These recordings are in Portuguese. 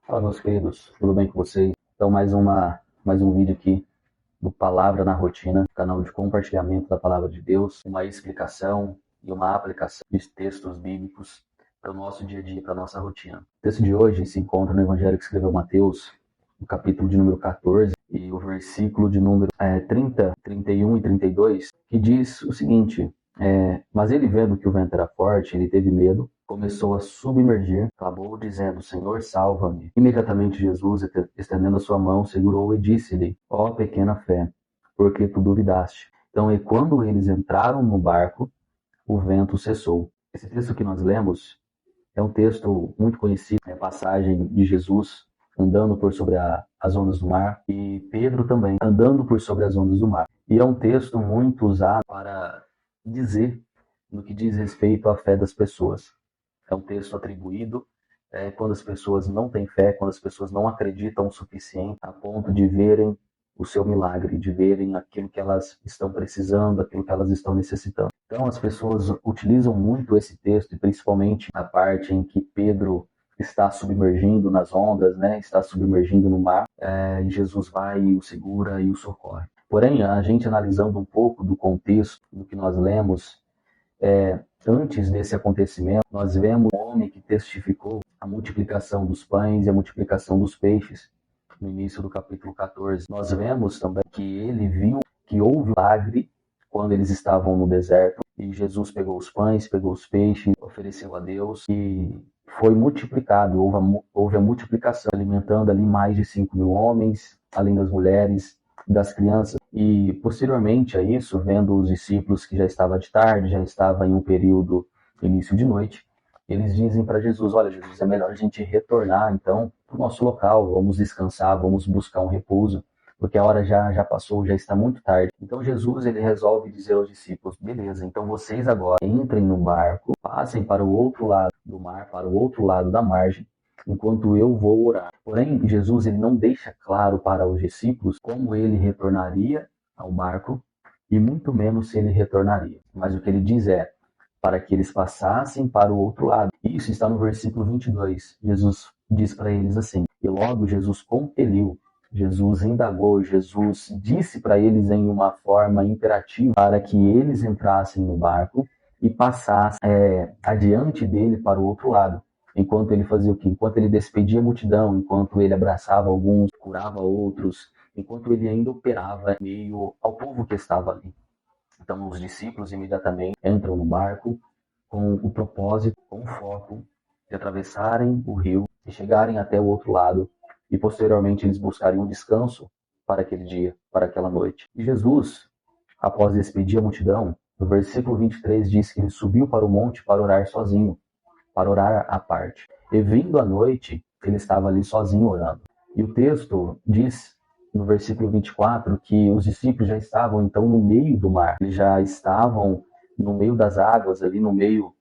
Fala, meus queridos, tudo bem com vocês? Então, mais um vídeo aqui do Palavra na Rotina, canal de compartilhamento da Palavra de Deus, uma explicação e uma aplicação de textos bíblicos para o nosso dia a dia, para a nossa rotina. O texto de hoje se encontra no Evangelho que escreveu Mateus, no capítulo de número 14, e o versículo de número 30, 31 e 32, que diz o seguinte: mas ele, vendo que o vento era forte, ele teve medo, começou a submergir, clamou dizendo: Senhor, salva-me. Imediatamente Jesus, estendendo a sua mão, segurou e disse-lhe: Ó pequena fé, por que tu duvidaste? Então, e quando eles entraram no barco, o vento cessou. Esse texto que nós lemos é um texto muito conhecido, é a passagem de Jesus andando por sobre as ondas do mar e Pedro também andando por sobre as ondas do mar. E é um texto muito usado para dizer no que diz respeito à fé das pessoas. É um texto atribuído quando as pessoas não têm fé, quando as pessoas não acreditam o suficiente a ponto de verem o seu milagre, de verem aquilo que elas estão precisando, aquilo que elas estão necessitando. Então as pessoas utilizam muito esse texto, e principalmente a parte em que Pedro está submergindo nas ondas, né? Está submergindo no mar, e Jesus vai e o segura e o socorre. Porém, a gente analisando um pouco do contexto do que nós lemos, antes desse acontecimento, nós vemos um homem que testificou a multiplicação dos pães e a multiplicação dos peixes, no início do capítulo 14. Nós vemos também que ele viu que houve milagre quando eles estavam no deserto, e Jesus pegou os pães, pegou os peixes, ofereceu a Deus, e foi multiplicado, houve a multiplicação, alimentando ali mais de 5.000 homens, além das mulheres, das crianças. E posteriormente a isso, vendo os discípulos que já estava de tarde, já estava em um período início de noite, eles dizem para Jesus: olha, Jesus, é melhor a gente retornar então para o nosso local, vamos descansar, vamos buscar um repouso, porque a hora já passou, já está muito tarde. Então Jesus, ele resolve dizer aos discípulos: beleza, então vocês agora entrem no barco, passem para o outro lado do mar, para o outro lado da margem, enquanto eu vou orar. Porém, Jesus, ele não deixa claro para os discípulos como ele retornaria ao barco, e muito menos se ele retornaria. Mas o que ele diz é para que eles passassem para o outro lado. Isso está no versículo 22. Jesus diz para eles assim: e logo Jesus compeliu, Jesus indagou, Jesus disse para eles em uma forma imperativa para que eles entrassem no barco e passassem adiante dele para o outro lado. Enquanto ele fazia o quê? Enquanto ele despedia a multidão, enquanto ele abraçava alguns, curava outros, enquanto ele ainda operava em meio ao povo que estava ali. Então os discípulos imediatamente entram no barco com o propósito, com o foco de atravessarem o rio e chegarem até o outro lado, e posteriormente eles buscarem um descanso para aquele dia, para aquela noite. E Jesus, após despedir a multidão, no versículo 23 diz que ele subiu para o monte para orar sozinho, para orar à parte. E vindo a noite, ele estava ali sozinho orando. E o texto diz, no versículo 24, que os discípulos já estavam então no meio do mar. Eles já estavam no meio das águas, ali no meio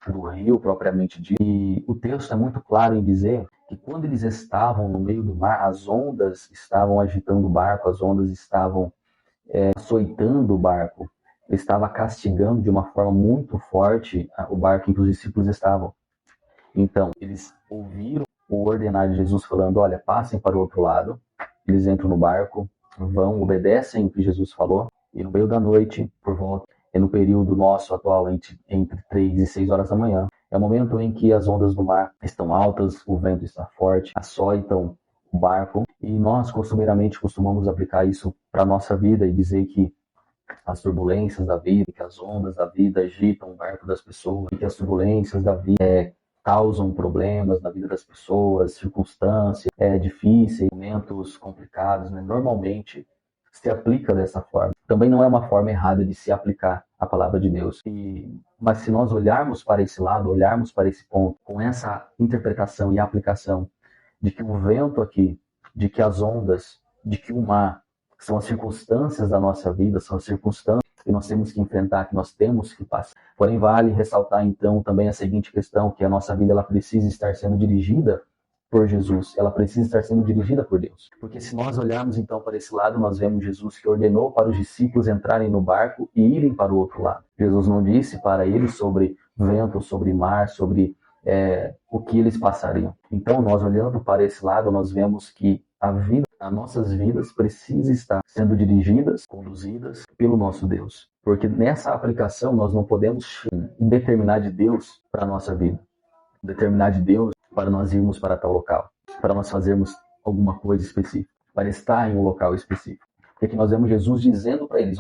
do rio propriamente dito. E o texto é muito claro em dizer que quando eles estavam no meio do mar, as ondas estavam agitando o barco, as ondas estavam açoitando o barco, estava castigando de uma forma muito forte o barco em que os discípulos estavam. Então, eles ouviram o ordenar de Jesus falando: olha, passem para o outro lado. Eles entram no barco, vão, obedecem o que Jesus falou, e no meio da noite, por volta, no período nosso atual, entre 3 e 6 horas da manhã, é o momento em que as ondas do mar estão altas, o vento está forte, açoitam o barco, e nós costumeiramente costumamos aplicar isso para a nossa vida e dizer que as turbulências da vida, que as ondas da vida agitam o barco das pessoas, que as turbulências da vida causam problemas na vida das pessoas, circunstâncias difíceis, momentos complicados, né? Normalmente se aplica dessa forma. Também não é uma forma errada de se aplicar a palavra de Deus. Mas se nós olharmos para esse lado, olharmos para esse ponto, com essa interpretação e aplicação de que o vento aqui, de que as ondas, de que o mar são as circunstâncias da nossa vida, são as circunstâncias que nós temos que enfrentar, que nós temos que passar. Porém, vale ressaltar então também a seguinte questão, que a nossa vida ela precisa estar sendo dirigida por Jesus, ela precisa estar sendo dirigida por Deus. Porque se nós olharmos então para esse lado, nós vemos Jesus que ordenou para os discípulos entrarem no barco e irem para o outro lado. Jesus não disse para eles sobre vento, sobre mar, sobre o que eles passariam. Então, nós olhando para esse lado, nós vemos que as nossas vidas precisam estar sendo dirigidas, conduzidas pelo nosso Deus. Porque nessa aplicação nós não podemos determinar de Deus para a nossa vida. Determinar de Deus para nós irmos para tal local. Para nós fazermos alguma coisa específica. Para estar em um local específico. Porque aqui nós vemos Jesus dizendo para eles,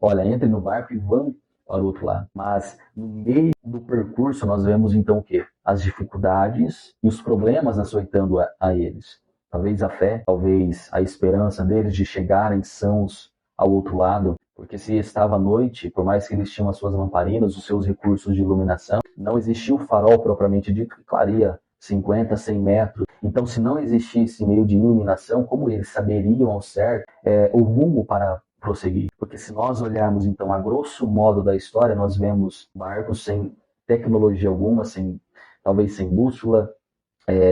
olha, entrem no barco e vão para o outro lado. Mas no meio do percurso nós vemos então o quê? As dificuldades e os problemas açoitando a eles. Talvez a fé, talvez a esperança deles de chegarem sãos ao outro lado. Porque se estava à noite, por mais que eles tinham as suas lamparinas, os seus recursos de iluminação, não existia o farol propriamente dito que clareia 50, 100 metros. Então, se não existisse meio de iluminação, como eles saberiam ao certo o rumo para prosseguir? Porque se nós olharmos, então, a grosso modo da história, nós vemos barcos sem tecnologia alguma, talvez sem bússola,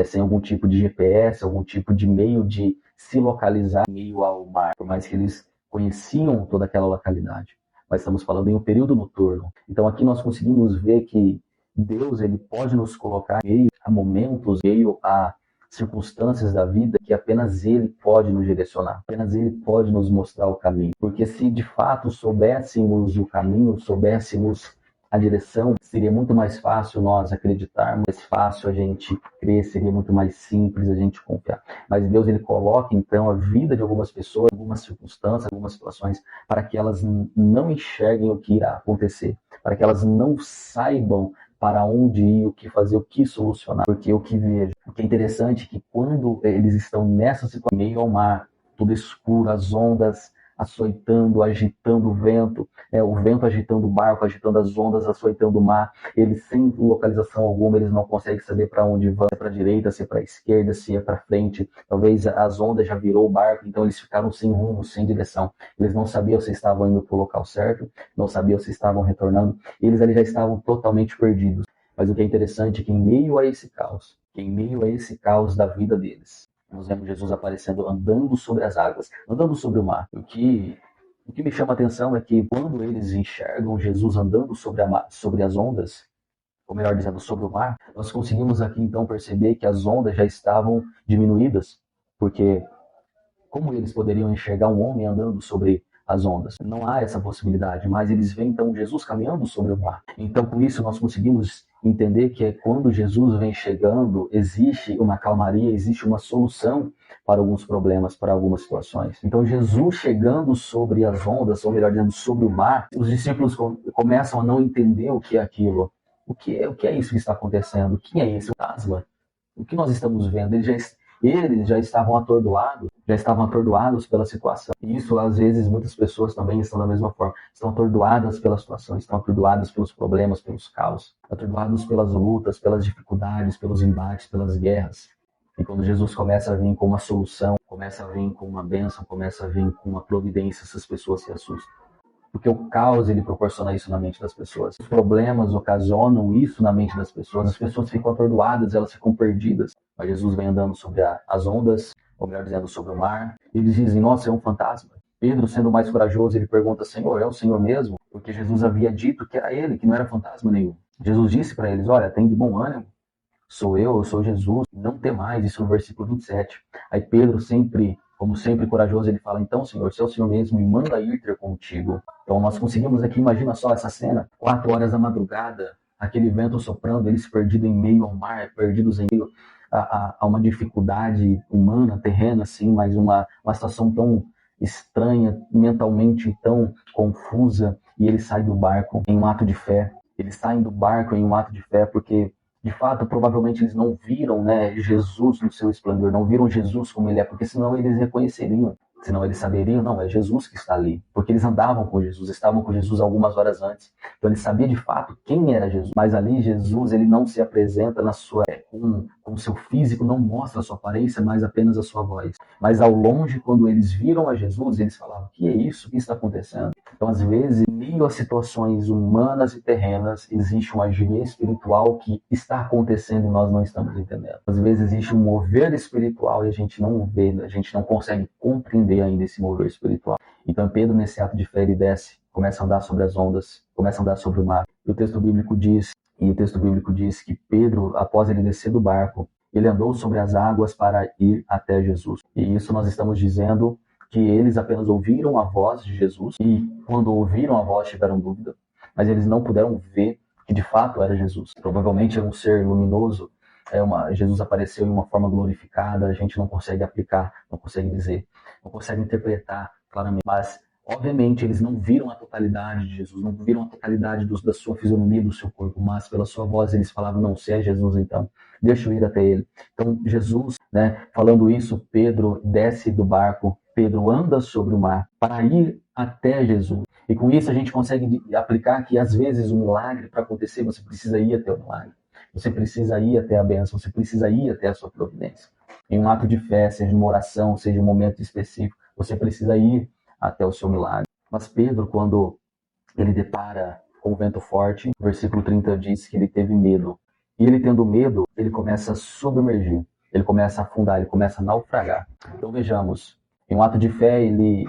sem algum tipo de GPS, algum tipo de meio de se localizar em meio ao mar, por mais que eles conheciam toda aquela localidade. Mas estamos falando em um período noturno. Então aqui nós conseguimos ver que Deus ele pode nos colocar em meio a momentos, em meio a circunstâncias da vida que apenas Ele pode nos direcionar, apenas Ele pode nos mostrar o caminho. Porque se de fato soubéssemos o caminho, soubéssemos a direção, seria muito mais fácil nós acreditarmos, mais fácil a gente crer, seria muito mais simples a gente confiar. Mas Deus ele coloca então a vida de algumas pessoas, algumas circunstâncias, algumas situações, para que elas não enxerguem o que irá acontecer, para que elas não saibam para onde ir, o que fazer, o que solucionar. Porque o que vejo, o que é interessante é que quando eles estão nessa situação, meio ao mar, tudo escuro, as ondas açoitando, agitando o vento agitando o barco, agitando as ondas, açoitando o mar, eles sem localização alguma, eles não conseguem saber para onde vão, se é para a direita, se é para a esquerda, se é para frente, talvez as ondas já virou o barco, então eles ficaram sem rumo, sem direção, eles não sabiam se estavam indo para o local certo, não sabiam se estavam retornando, eles ali já estavam totalmente perdidos. Mas o que é interessante é que em meio a esse caos da vida deles, nós vemos Jesus aparecendo andando sobre as águas, andando sobre o mar. O que me chama a atenção é que quando eles enxergam Jesus andando sobre as ondas, ou melhor dizendo, sobre o mar, nós conseguimos aqui então perceber que as ondas já estavam diminuídas, porque como eles poderiam enxergar um homem andando sobre as ondas? Não há essa possibilidade, mas eles veem então Jesus caminhando sobre o mar. Então com isso nós conseguimos entender que quando Jesus vem chegando, existe uma calmaria, existe uma solução para alguns problemas, para algumas situações. Então Jesus chegando sobre as ondas, ou melhor dizendo, sobre o mar, os discípulos começam a não entender o que é aquilo. O que é isso que está acontecendo? Quem é esse fantasma? O que nós estamos vendo? Eles já estavam atordoados pela situação. E isso, às vezes, muitas pessoas também estão da mesma forma. Estão atordoadas pela situação, estão atordoadas pelos problemas, pelos caos, atordoados pelas lutas, pelas dificuldades, pelos embates, pelas guerras. E quando Jesus começa a vir com uma solução, começa a vir com uma bênção, começa a vir com uma providência, essas pessoas se assustam. Porque o caos, ele proporciona isso na mente das pessoas. Os problemas ocasionam isso na mente das pessoas. As pessoas ficam atordoadas, elas ficam perdidas. Mas Jesus vem andando sobre as ondas, ou melhor dizendo, sobre o mar. E eles dizem, nossa, é um fantasma. Pedro, sendo mais corajoso, ele pergunta, Senhor, é o Senhor mesmo? Porque Jesus havia dito que era ele, que não era fantasma nenhum. Jesus disse para eles, olha, tem de bom ânimo. Eu sou Jesus, não temais. Isso no versículo 27. Aí Pedro, como sempre corajoso, ele fala, então, Senhor, se é o Senhor mesmo, me manda ir ter contigo. Então nós conseguimos aqui, imagina só essa cena, 4 horas da madrugada, aquele vento soprando, eles perdidos em meio ao mar, perdidos em meio a uma dificuldade humana, terrena, assim, mas uma situação tão estranha, mentalmente tão confusa, e eles saem do barco em um ato de fé. Eles saem do barco em um ato de fé porque, de fato, provavelmente eles não viram, né, Jesus no seu esplendor, não viram Jesus como ele é, porque senão eles reconheceriam, senão eles saberiam, não, é Jesus que está ali, porque eles andavam com Jesus, estavam com Jesus algumas horas antes, então eles sabiam de fato quem era Jesus, mas ali Jesus, ele não se apresenta com seu físico, não mostra a sua aparência, mas apenas a sua voz, mas ao longe, quando eles viram a Jesus, eles falavam, o que é isso? O que está acontecendo? Então, às vezes, em meio a situações humanas e terrenas, existe um agir espiritual que está acontecendo e nós não estamos entendendo. Às vezes, existe um mover espiritual e a gente não vê, a gente não consegue compreender ainda esse mover espiritual. Então, Pedro, nesse ato de fé, ele desce, começa a andar sobre as ondas, começa a andar sobre o mar. E o texto bíblico diz E o texto bíblico diz que Pedro, após ele descer do barco, ele andou sobre as águas para ir até Jesus. E isso nós estamos dizendo que eles apenas ouviram a voz de Jesus e quando ouviram a voz tiveram dúvida, mas eles não puderam ver que de fato era Jesus. Provavelmente era um ser luminoso, Jesus apareceu em uma forma glorificada, a gente não consegue aplicar, não consegue dizer, não consegue interpretar claramente, mas obviamente eles não viram a totalidade de Jesus, não viram a totalidade da sua fisionomia, do seu corpo, mas pela sua voz eles falavam, não, se é Jesus então, deixa eu ir até ele. Então Jesus, falando isso, Pedro desce do barco, Pedro anda sobre o mar para ir até Jesus. E com isso a gente consegue aplicar que às vezes o milagre para acontecer você precisa ir até o milagre. Você precisa ir até a bênção, você precisa ir até a sua providência. Em um ato de fé, seja uma oração, seja um momento específico, você precisa ir até o seu milagre. Mas Pedro, quando ele depara com o vento forte, o versículo 30 diz que ele teve medo. E ele tendo medo, ele começa a submergir, ele começa a afundar, ele começa a naufragar. Então vejamos, em um ato de fé, ele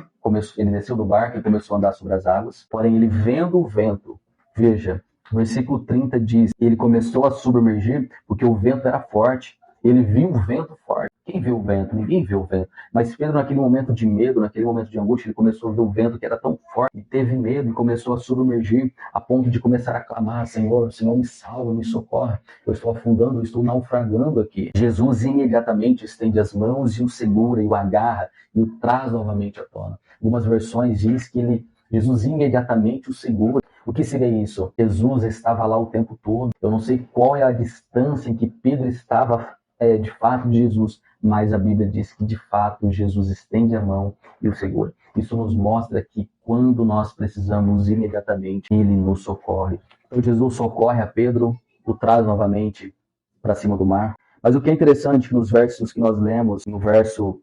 desceu do barco e começou a andar sobre as águas, porém ele vendo o vento, veja, o versículo 30 diz, ele começou a submergir porque o vento era forte, ele viu o vento forte. Quem viu o vento? Ninguém viu o vento. Mas Pedro, naquele momento de medo, naquele momento de angústia, ele começou a ver o vento que era tão forte, e teve medo e começou a submergir, a ponto de começar a clamar, Senhor, Senhor, me salva, me socorre, eu estou afundando, eu estou naufragando aqui. Jesus imediatamente estende as mãos e o segura, e o agarra, e o traz novamente à tona. Algumas versões diz que Jesus imediatamente o segura. O que seria isso? Jesus estava lá o tempo todo. Eu não sei qual é a distância em que Pedro estava de fato de Jesus, mas a Bíblia diz que de fato Jesus estende a mão e o segura. Isso nos mostra que quando nós precisamos imediatamente, ele nos socorre. Então Jesus socorre a Pedro, o traz novamente para cima do mar. Mas o que é interessante nos versos que nós lemos, no verso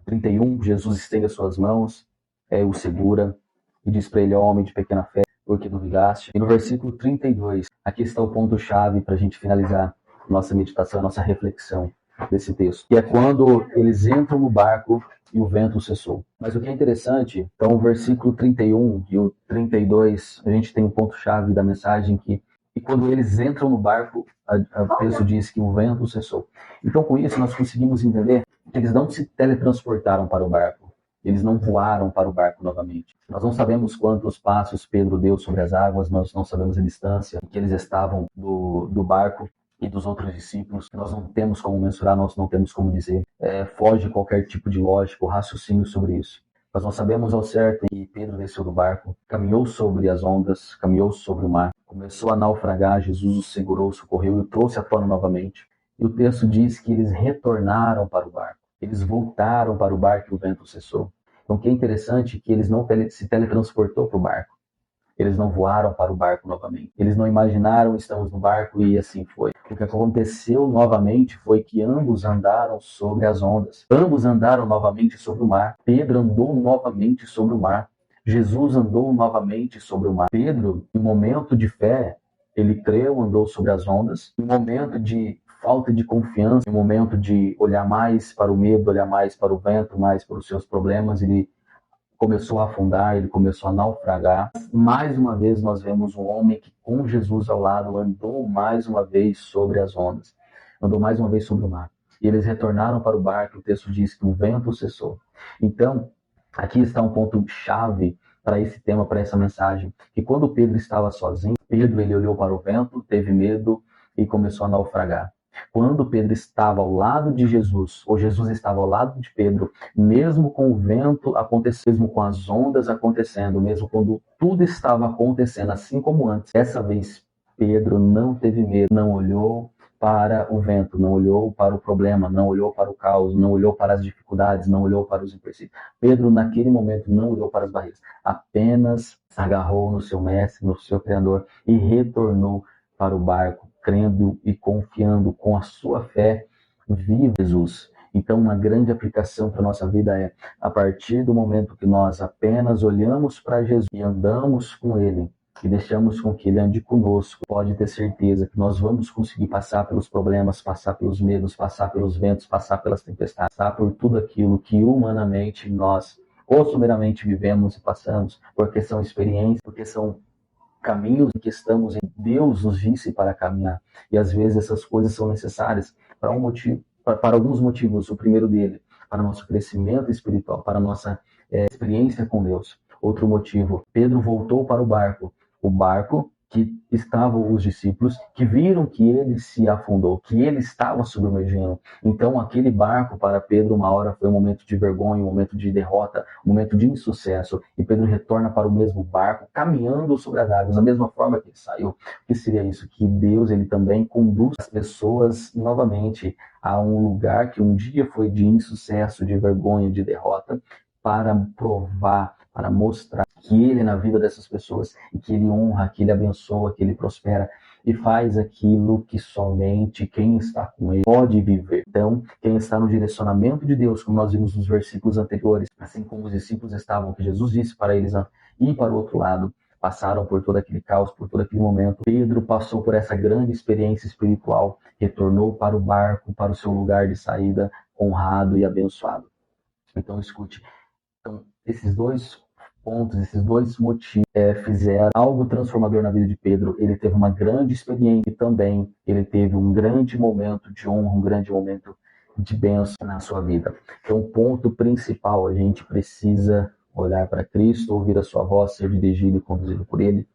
31, Jesus estende as suas mãos, o segura e diz para ele, homem de pequena fé, porque duvidaste. E no versículo 32, aqui está o ponto-chave para a gente finalizar nossa meditação, nossa reflexão desse texto, que é quando eles entram no barco e o vento cessou. Mas o que é interessante, então o versículo 31 e o 32, a gente tem um ponto-chave da mensagem que e quando eles entram no barco, o texto diz que o vento cessou. Então com isso nós conseguimos entender que eles não se teletransportaram para o barco, eles não voaram para o barco novamente. Nós não sabemos quantos passos Pedro deu sobre as águas, nós não sabemos a distância que eles estavam do barco e dos outros discípulos. Nós não temos como mensurar, nós não temos como dizer. Foge qualquer tipo de lógica ou raciocínio sobre isso. Mas nós sabemos ao certo que Pedro desceu do barco, caminhou sobre as ondas, caminhou sobre o mar, começou a naufragar, Jesus o segurou, socorreu e o trouxe à tona novamente. E o texto diz que eles retornaram para o barco. Eles voltaram para o barco e o vento cessou. Então o que é interessante é que eles não se teletransportou para o barco. Eles não voaram para o barco novamente. Eles não imaginaram, estamos no barco e assim foi. O que aconteceu novamente foi que ambos andaram sobre as ondas. Ambos andaram novamente sobre o mar. Pedro andou novamente sobre o mar. Jesus andou novamente sobre o mar. Pedro, em momento de fé, ele creu, andou sobre as ondas. Em momento de falta de confiança, em momento de olhar mais para o medo, olhar mais para o vento, mais para os seus problemas, ele começou a afundar, ele começou a naufragar. Mais uma vez nós vemos um homem que com Jesus ao lado andou mais uma vez sobre as ondas, andou mais uma vez sobre o mar. E eles retornaram para o barco, o texto diz que o vento cessou. Então, aqui está um ponto-chave para esse tema, para essa mensagem, que quando Pedro estava sozinho, Pedro ele olhou para o vento, teve medo e começou a naufragar. Quando Pedro estava ao lado de Jesus, ou Jesus estava ao lado de Pedro, mesmo com o vento acontecendo, mesmo com as ondas acontecendo, mesmo quando tudo estava acontecendo assim como antes, dessa vez Pedro não teve medo, não olhou para o vento, não olhou para o problema, não olhou para o caos, não olhou para as dificuldades, não olhou para os empecilhos. Pedro, naquele momento, não olhou para as barreiras, apenas se agarrou no seu mestre, no seu Criador e retornou para o barco, crendo e confiando com a sua fé, vive Jesus. Então, uma grande aplicação para a nossa vida é, a partir do momento que nós apenas olhamos para Jesus e andamos com Ele, e deixamos com que Ele ande conosco, pode ter certeza que nós vamos conseguir passar pelos problemas, passar pelos medos, passar pelos ventos, passar pelas tempestades, passar por tudo aquilo que humanamente nós costumeiramente vivemos e passamos, porque são experiências, porque são caminhos que estamos em Deus nos disse para caminhar. E às vezes essas coisas são necessárias para um motivo, para alguns motivos. O primeiro dele, para nosso crescimento espiritual, para nossa experiência com Deus. Outro motivo, Pedro voltou para o barco que estavam os discípulos, que viram que ele se afundou, que ele estava submergindo. Então, aquele barco para Pedro, uma hora foi um momento de vergonha, um momento de derrota, um momento de insucesso. E Pedro retorna para o mesmo barco, caminhando sobre as águas, da mesma forma que ele saiu. O que seria isso? Que Deus, ele também conduz as pessoas novamente a um lugar que um dia foi de insucesso, de vergonha, de derrota, para provar, para mostrar que ele é na vida dessas pessoas e que ele honra, que ele abençoa, que ele prospera e faz aquilo que somente quem está com ele pode viver. Então, quem está no direcionamento de Deus, como nós vimos nos versículos anteriores, assim como os discípulos estavam, que Jesus disse para eles ir para o outro lado, passaram por todo aquele caos, por todo aquele momento. Pedro passou por essa grande experiência espiritual, retornou para o barco, para o seu lugar de saída, honrado e abençoado. Então, escute. Então, esses dois pontos, esses dois motivos fizeram algo transformador na vida de Pedro. Ele teve uma grande experiência e também ele teve um grande momento de honra, um grande momento de bênção na sua vida. Então, o ponto principal, a gente precisa olhar para Cristo, ouvir a sua voz, ser dirigido e conduzido por Ele,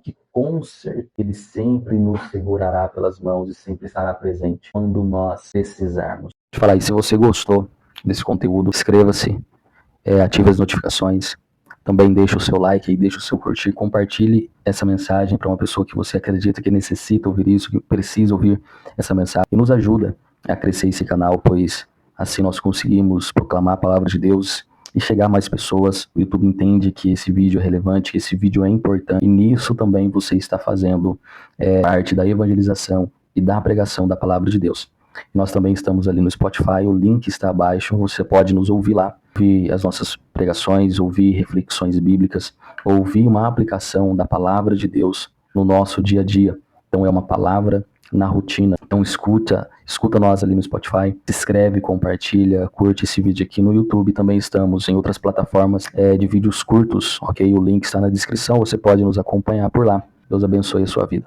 que com certeza Ele sempre nos segurará pelas mãos e sempre estará presente quando nós precisarmos. Deixa eu falar aí, se você gostou desse conteúdo, inscreva-se, ative as notificações, também deixe o seu like e deixe o seu curtir, compartilhe essa mensagem para uma pessoa que você acredita que necessita ouvir isso, que precisa ouvir essa mensagem, e nos ajuda a crescer esse canal, pois assim nós conseguimos proclamar a palavra de Deus e chegar a mais pessoas. O YouTube entende que esse vídeo é relevante, que esse vídeo é importante, e nisso também você está fazendo parte da evangelização e da pregação da palavra de Deus. Nós também estamos ali no Spotify, o link está abaixo, você pode nos ouvir lá, ouvir as nossas pregações, ouvir reflexões bíblicas, ouvir uma aplicação da palavra de Deus no nosso dia a dia. Então é uma palavra na rotina. Então escuta nós ali no Spotify, se inscreve, compartilha, curte esse vídeo aqui no YouTube. Também estamos em outras plataformas de vídeos curtos, ok? O link está na descrição, você pode nos acompanhar por lá. Deus abençoe a sua vida.